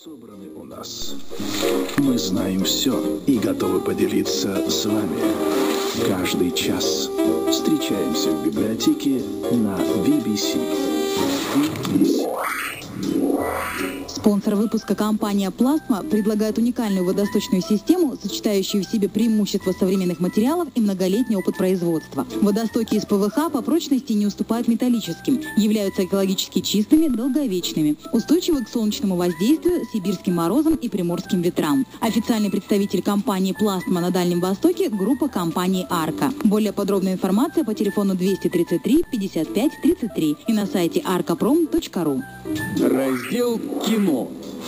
Собраны у нас. Мы знаем все и готовы поделиться с вами. Каждый час встречаемся в библиотеке на BBC. Спонсор выпуска компания «Пластма» предлагает уникальную водосточную систему, сочетающую в себе преимущества современных материалов и многолетний опыт производства. Водостоки из ПВХ по прочности не уступают металлическим, являются экологически чистыми, долговечными, устойчивы к солнечному воздействию, сибирским морозам и приморским ветрам. Официальный представитель компании «Пластма» на Дальнем Востоке – группа компании «Арка». Более подробная информация по телефону 233 55 33 и на сайте arcaprom.ru. Раздел «Кино».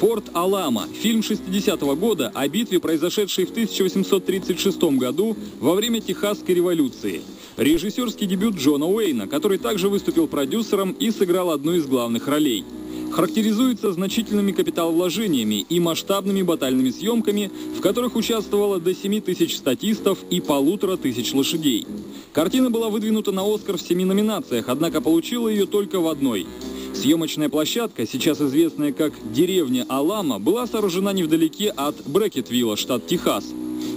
«Форт Алама» – фильм 60-го года о битве, произошедшей в 1836 году во время Техасской революции. Режиссерский дебют Джона Уэйна, который также выступил продюсером и сыграл одну из главных ролей. Характеризуется значительными капиталовложениями и масштабными батальными съемками, в которых участвовало до 7000 статистов и 1500 лошадей. Картина была выдвинута на «Оскар» в 7 номинациях, однако получила ее только в одной. Съемочная площадка, сейчас известная как деревня Алама, была сооружена невдалеке от Брекетвилла, штат Техас.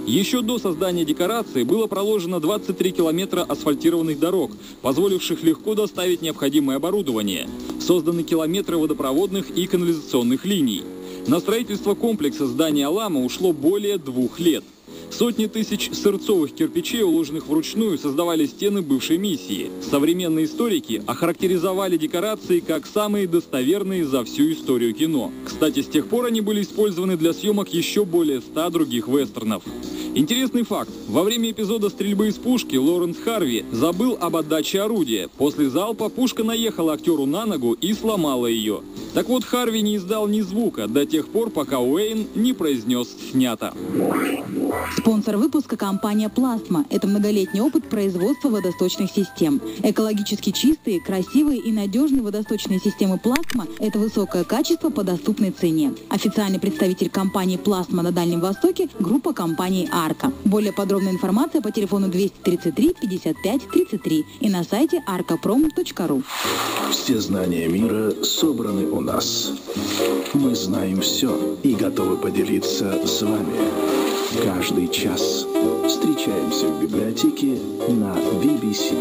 Еще до создания декорации было проложено 23 километра асфальтированных дорог, позволивших легко доставить необходимое оборудование. Созданы километры водопроводных и канализационных линий. На строительство комплекса здания Алама ушло более 2 лет. Сотни тысяч сырцовых кирпичей, уложенных вручную, создавали стены бывшей миссии. Современные историки охарактеризовали декорации как самые достоверные за всю историю кино. Кстати, с тех пор они были использованы для съемок еще более 100 других вестернов. Интересный факт. Во время эпизода стрельбы из пушки Лоренс Харви забыл об отдаче орудия. После залпа пушка наехала актеру на ногу и сломала ее. Так вот, Харви не издал ни звука до тех пор, пока Уэйн не произнес «снято». Спонсор выпуска – компания «Пластма». Это многолетний опыт производства водосточных систем. Экологически чистые, красивые и надежные водосточные системы «Пластма» – это высокое качество по доступной цене. Официальный представитель компании «Пластма» на Дальнем Востоке – группа компании «Арка». Более подробная информация по телефону 233 55 33 и на сайте arcaprom.ru. Все знания мира собраны у нас. Мы знаем все и готовы поделиться с вами. Каждый час встречаемся в библиотеке на BBC.